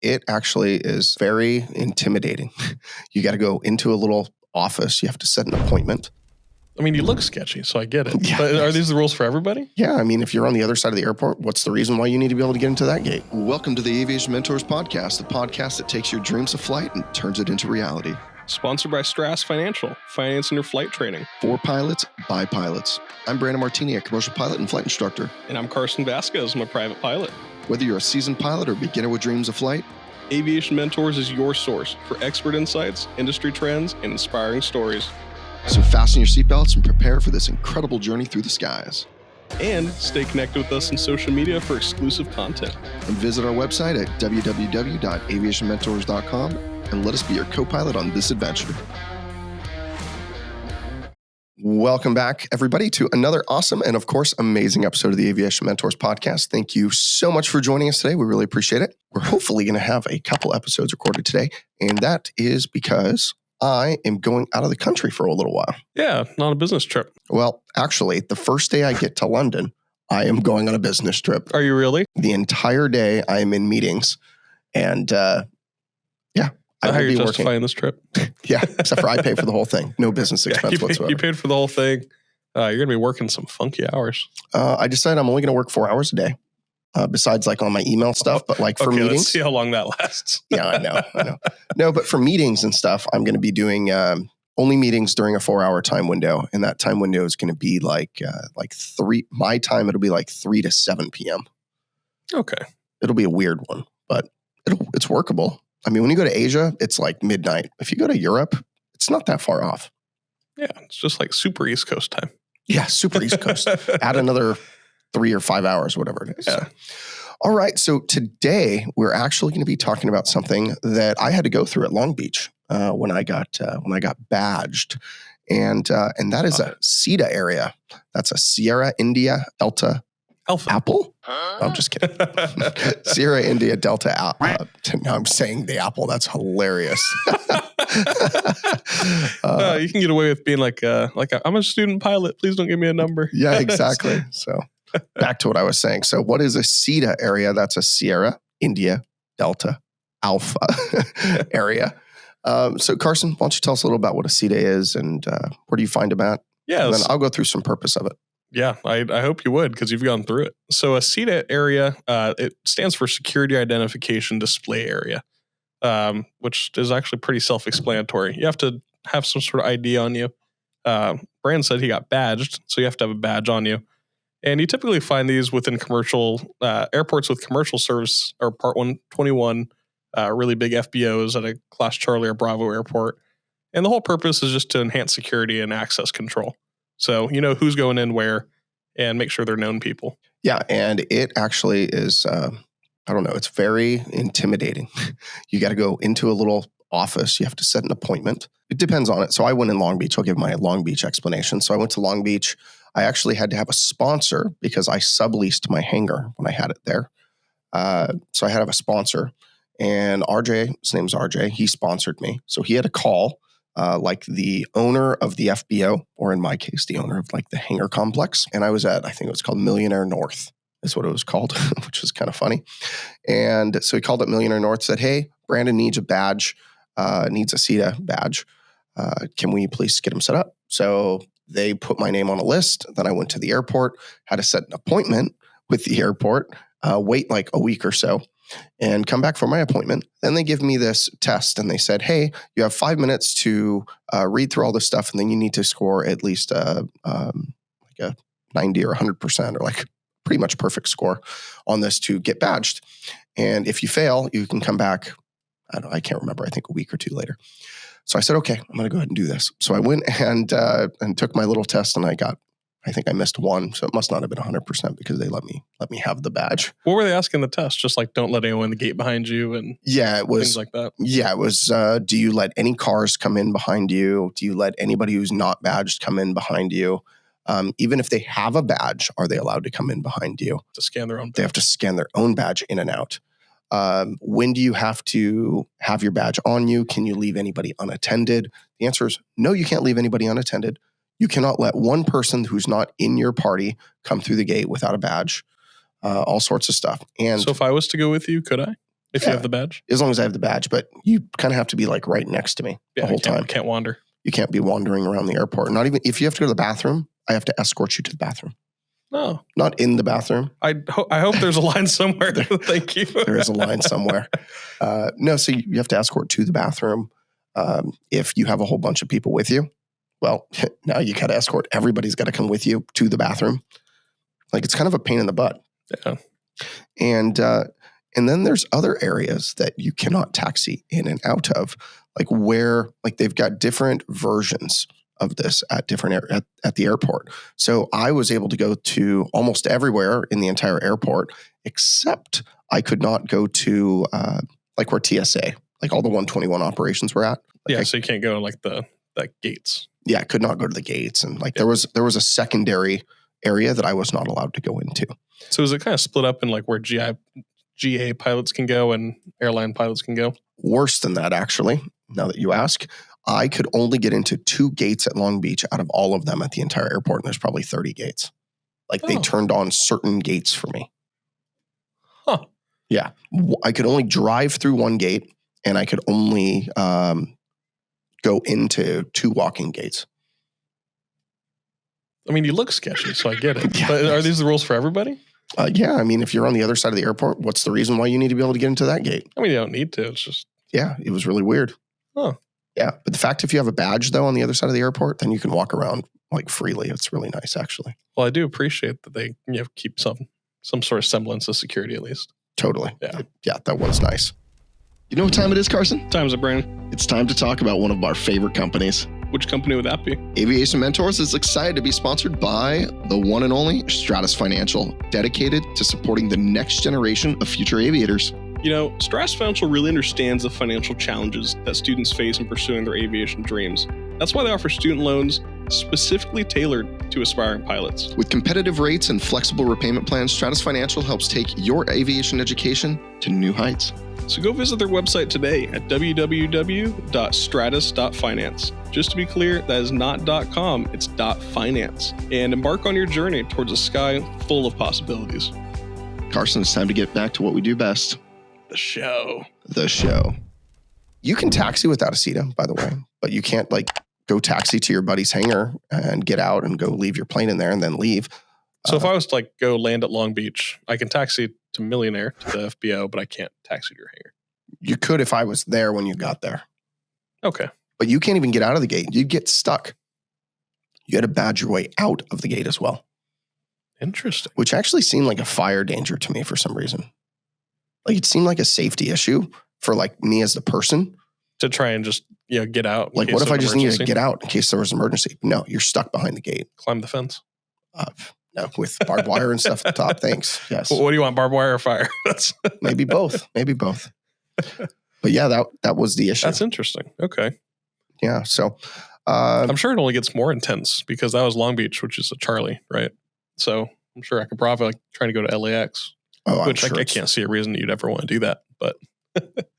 it actually is very intimidating. You got to go into a little office. You have to set an appointment. I mean, you look sketchy, so I get it. Yeah, but are these the rules for everybody? Yeah, I mean, if you're on the other side of the airport, what's the reason why you need to be able to get into that gate? Welcome to the Aviation Mentors podcast, the podcast that takes your dreams of flight and turns it into reality. Sponsored by Strass Financial, financing your flight training. For pilots, by pilots. I'm Brandon Martini, a commercial pilot and flight instructor. And I'm Carson Vasquez, I'm a private pilot. Whether you're a seasoned pilot or beginner with dreams of flight, Aviation Mentors is your source for expert insights, industry trends, and inspiring stories. So fasten your seatbelts and prepare for this incredible journey through the skies. And stay connected with us on social media for exclusive content. And visit our website at www.aviationmentors.com and let us be your co-pilot on this adventure. Welcome back, everybody, to another awesome and, of course, amazing episode of the Aviation Mentors podcast. Thank you so much for joining us today. We really appreciate it. We're hopefully going to have a couple episodes recorded today, and that is because I am going out of the country for a little while. Yeah, not a business trip. Well, actually, the first day I get to London, I am going on a business trip. Are you really? The entire day I am in meetings, and How are you justifying this trip? Yeah, except for I pay for the whole thing. No business expense whatsoever. You paid for the whole thing. You're going to be working some funky hours. I decided I'm only going to work 4 hours a day, besides like on my email stuff. But like for meetings. Let's see how long that lasts. Yeah, I know. No, but for meetings and stuff, I'm going to be doing only meetings during a 4-hour time window. And that time window is going to be like 3, my time, it'll be like 3 to 7 p.m. Okay. It'll be a weird one, but it's workable. I mean, when you go to Asia, it's like midnight. If you go to Europe, it's not that far off. Yeah, it's just like super East Coast time. Yeah, super East Coast. Add another 3 or 5 hours, whatever it is. Yeah. All right. So today we're actually going to be talking about something that I had to go through at Long Beach when I got badged, and that is a SIDA area. That's a Sierra India Delta Alpha. Apple. No, I'm just kidding. Sierra India Delta Apple. Now I'm saying the Apple. That's hilarious. You can get away with being like I'm a student pilot. Please don't give me a number. Yeah, exactly. So back to what I was saying. So what is a SIDA area? That's a Sierra India Delta Alpha area. So Carson, why don't you tell us a little about what a SIDA is and where do you find them at? Yeah. And then I'll go through some purpose of it. Yeah, I hope you would because you've gone through it. So a SIDA area, it stands for Security Identification Display Area, which is actually pretty self-explanatory. You have to have some sort of ID on you. Brand said he got badged, so you have to have a badge on you. And you typically find these within commercial airports with commercial service or Part 121, really big FBOs at a Class Charlie or Bravo airport. And the whole purpose is just to enhance security and access control. So you know who's going in where and make sure they're known people. Yeah, and it actually is, it's very intimidating. You got to go into a little office. You have to set an appointment. It depends on it. So I went in Long Beach. I'll give my Long Beach explanation. So I went to Long Beach. I actually had to have a sponsor because I subleased my hangar when I had it there. So I had to have a sponsor. And RJ, his name's RJ, he sponsored me. So he had a call. Like the owner of the FBO, or in my case, the owner of like the hangar complex. And I was at, I think it was called Millionaire North is what it was called, which is kind of funny. And so he called up Millionaire North, said, hey, Brandon needs a badge, needs a SIDA badge. Can we please get him set up? So they put my name on a list. Then I went to the airport, had to set an appointment with the airport, wait like a week or so, and come back for my appointment. Then they give me this test and they said, hey, you have 5 minutes to read through all this stuff. And then you need to score at least like a 90 or 100% or like pretty much perfect score on this to get badged. And if you fail, you can come back. I can't remember. I think a week or two later. So I said, okay, I'm going to go ahead and do this. So I went and took my little test and I think I missed one, so it must not have been 100% because they let me have the badge. What were they asking the test? Just like don't let anyone in the gate behind you and it was things like that? Yeah, it was, do you let any cars come in behind you? Do you let anybody who's not badged come in behind you? Even if they have a badge, are they allowed to come in behind you? To scan their own badge. They have to scan their own badge in and out. When do you have to have your badge on you? Can you leave anybody unattended? The answer is no, you can't leave anybody unattended. You cannot let one person who's not in your party come through the gate without a badge, all sorts of stuff. And so if I was to go with you, could I? If you have the badge? As long as I have the badge, but you kind of have to be like right next to me the whole time. Can't wander. You can't be wandering around the airport. Not even if you have to go to the bathroom, I have to escort you to the bathroom. No. Not in the bathroom. I hope there's a line somewhere. Thank you. There is a line somewhere. No, so you have to escort to the bathroom. If you have a whole bunch of people with you, well, now you got to escort. Everybody's got to come with you to the bathroom. Like, it's kind of a pain in the butt. Yeah. And then there's other areas that you cannot taxi in and out of, like where like they've got different versions of this at different at the airport. So I was able to go to almost everywhere in the entire airport, except I could not go to like where TSA, like all the 121 operations were at. Like So you can't go to like the gates. Yeah, I could not go to the gates, and like there was a secondary area that I was not allowed to go into. So is it kind of split up in like where GA pilots can go and airline pilots can go? Worse than that, actually, now that you ask. I could only get into 2 gates at Long Beach out of all of them at the entire airport, and there's probably 30 gates. Like they turned on certain gates for me. Huh. Yeah. I could only drive through one gate, and I could only go into 2 walking gates. I mean, you look sketchy, so I get it. Yeah. But are these the rules for everybody? Yeah. I mean, if you're on the other side of the airport, what's the reason why you need to be able to get into that gate? I mean, you don't need to. It's just... Yeah, it was really weird. Oh. Yeah. But the fact if you have a badge, though, on the other side of the airport, then you can walk around like freely. It's really nice, actually. Well, I do appreciate that they keep some sort of semblance of security at least. Totally. Yeah. Yeah, that was nice. You know what time it is, Carson? Time is it, Brandon? It's time to talk about one of our favorite companies. Which company would that be? Aviation Mentors is excited to be sponsored by the one and only Stratus Financial, dedicated to supporting the next generation of future aviators. You know, Stratus Financial really understands the financial challenges that students face in pursuing their aviation dreams. That's why they offer student loans specifically tailored to aspiring pilots. With competitive rates and flexible repayment plans, Stratus Financial helps take your aviation education to new heights. So go visit their website today at www.stratus.finance. Just to be clear, that is not .com, it's .finance. And embark on your journey towards a sky full of possibilities. Carson, it's time to get back to what we do best. The show. You can taxi without a SIDA, by the way, but you can't like go taxi to your buddy's hangar and get out and go leave your plane in there and then leave. So if I was to like go land at Long Beach, I can taxi to Millionaire to the FBO, but I can't taxi to your hangar. You could if I was there when you got there. Okay. But you can't even get out of the gate. You'd get stuck. You had to badge your way out of the gate as well. Interesting. Which actually seemed like a fire danger to me for some reason. Like it seemed like a safety issue for like me as the person. To try and just, get out. Like what if I just needed to get out in case there was an emergency? No, you're stuck behind the gate. Climb the fence. No, with barbed wire and stuff at the top. Thanks. Yes. What do you want, barbed wire or fire? Maybe both. But yeah, that was the issue. That's interesting. Okay. Yeah. So I'm sure it only gets more intense because that was Long Beach, which is a Charlie, right? So I'm sure I could probably like trying to go to LAX, which I can't see a reason you'd ever want to do that. But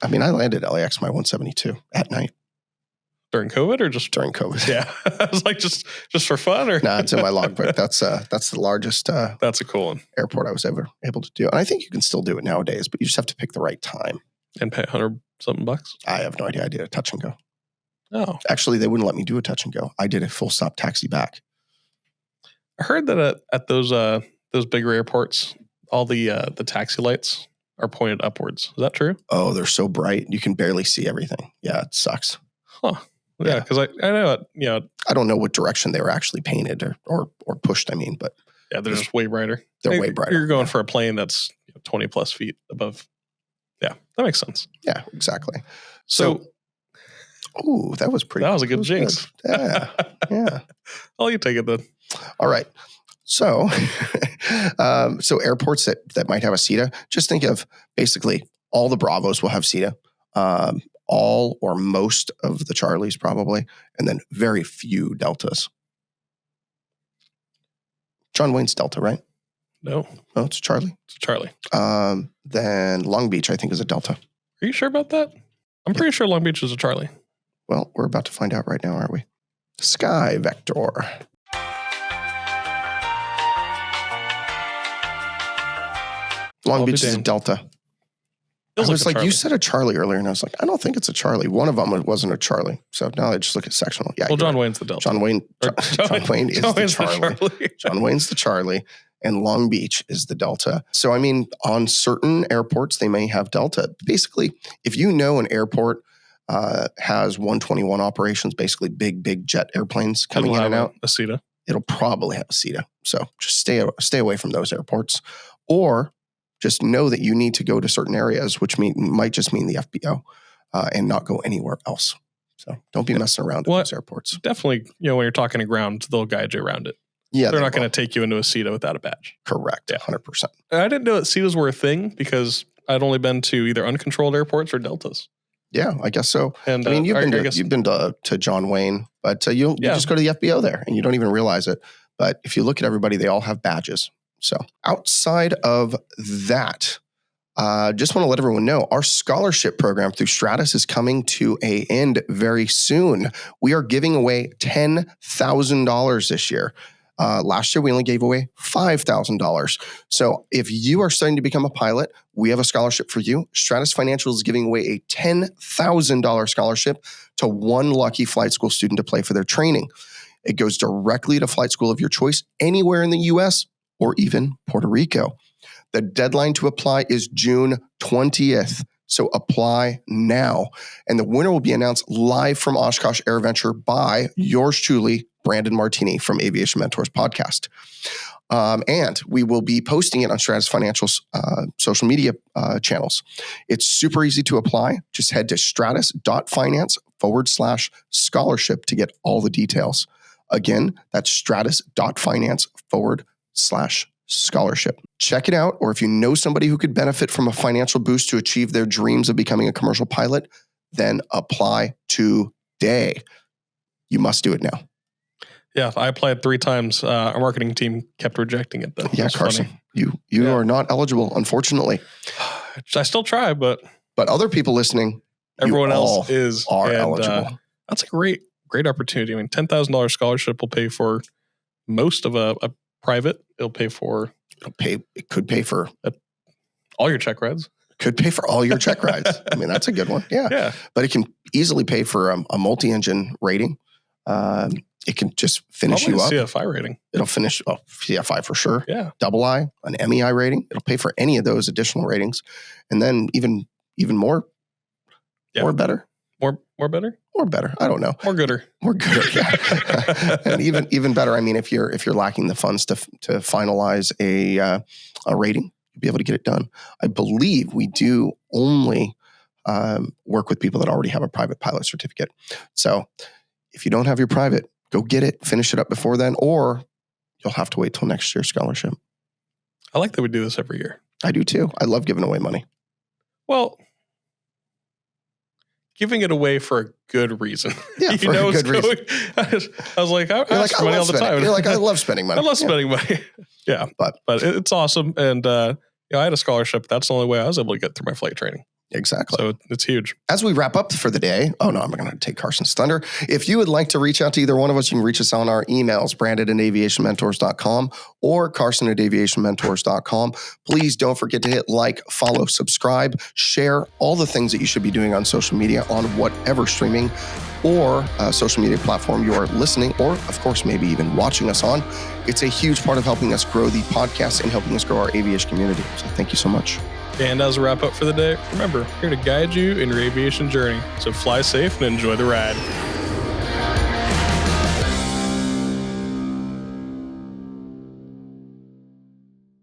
I mean, I landed at LAX my 172 at night. During COVID or just during COVID? Yeah. I was like, just for fun or? Nah, it's in my logbook. That's the largest that's a cool one. Airport I was ever able to do. And I think you can still do it nowadays, but you just have to pick the right time. And pay $100-something bucks? I have no idea. I did a touch and go. Oh. Actually, they wouldn't let me do a touch and go. I did a full stop taxi back. I heard that at those bigger airports, all the taxi lights are pointed upwards. Is that true? Oh, they're so bright. You can barely see everything. Yeah, it sucks. Huh. Yeah, because I know I don't know what direction they were actually painted or pushed. I mean, but yeah, they're just way brighter. They're way brighter. You're going for a plane that's 20 plus feet above. Yeah, that makes sense. Yeah, exactly. So ooh, that was pretty. That was a good jinx. Good. Yeah. I'll you take it then. All right. So, so airports that might have a SIDA, just think of basically all the Bravos will have SIDA. All or most of the Charlies probably, and then very few Deltas. John Wayne's Delta, right? No, it's Charlie. It's Charlie. Then Long Beach, I think, is a Delta. Are you sure about that? I'm pretty sure Long Beach is a Charlie. Well, we're about to find out right now, aren't we? Sky Vector. Long Beach is a Delta. Feels I was like, a you Charlie. said a Charlie earlier, and I was like, I don't think it's a Charlie. One of them wasn't a Charlie. So now I just look at sectional. Yeah. Well, John right. Wayne's the Delta. John Wayne is the Charlie. John Wayne's the Charlie, and Long Beach is the Delta. So, I mean, on certain airports, they may have Delta. Basically, if you know an airport has 121 operations, basically big jet airplanes coming in and out, a SIDA. It'll probably have a SIDA. So just stay away from those airports, or just know that you need to go to certain areas, which might just mean the FBO, and not go anywhere else. So don't be messing around at those airports. Definitely, when you're talking to ground, they'll guide you around it. Yeah, they're not going to take you into a SIDA without a badge. Correct. Yeah, 100%. I didn't know that SIDAs were a thing because I'd only been to either uncontrolled airports or Deltas. Yeah, I guess so. And I mean, you've been to John Wayne, but you just go to the FBO there and you don't even realize it. But if you look at everybody, they all have badges. So outside of that, just want to let everyone know our scholarship program through Stratus is coming to an end very soon. We are giving away $10,000 this year. Last year, we only gave away $5,000. So if you are starting to become a pilot, we have a scholarship for you. Stratus Financial is giving away a $10,000 scholarship to one lucky flight school student to play for their training. It goes directly to flight school of your choice anywhere in the U.S. or even Puerto Rico. The deadline to apply is June 20th. So apply now. And the winner will be announced live from Oshkosh AirVenture by yours truly, Brandon Martini from Aviation Mentors podcast. And we will be posting it on Stratus Financial's social media channels. It's super easy to apply. Just head to stratus.finance/scholarship to get all the details. Again, that's stratus.finance/scholarship. Check it out, or if you know somebody who could benefit from a financial boost to achieve their dreams of becoming a commercial pilot, then apply today. You must do it now. Yeah, I applied 3 times. Our marketing team kept rejecting it, though. Yeah, Carson, funny. you are not eligible, unfortunately. I still try, but other people listening, everyone else are eligible. That's a great opportunity. I mean, $10,000 scholarship will pay for most of a private. It could pay for all your check rides. Could pay for all your check rides. I mean, that's a good one. Yeah. But it can easily pay for a multi-engine rating. It can just finish you up. CFI rating. It'll finish CFI for sure. Yeah. Double I, an MEI rating. It'll pay for any of those additional ratings. And then even more, more better. More better? More better. I don't know. More gooder. More gooder. Yeah. And even better. I mean, if you're lacking the funds to finalize a rating, you'll be able to get it done. I believe we do only work with people that already have a private pilot certificate. So if you don't have your private, go get it, finish it up before then, or you'll have to wait till next year's scholarship. I like that we do this every year. I do too. I love giving away money. Well, giving it away for a good reason. Yeah, for a good reason. I was like, I ask for money all the time. You're like, I love spending money. I love spending money. Yeah, but it's awesome. And I had a scholarship. That's the only way I was able to get through my flight training. Exactly. So it's huge. As we wrap up for the day, I'm going to take Carson's thunder. If you would like to reach out to either one of us, you can reach us on our emails, brandon@aviationmentors.com or carson@aviationmentors.com. Please don't forget to hit like, follow, subscribe, share all the things that you should be doing on social media on whatever streaming or social media platform you are listening or, of course, maybe even watching us on. It's a huge part of helping us grow the podcast and helping us grow our aviation community. So thank you so much. And as a wrap up for the day, remember, here to guide you in your aviation journey. So fly safe and enjoy the ride.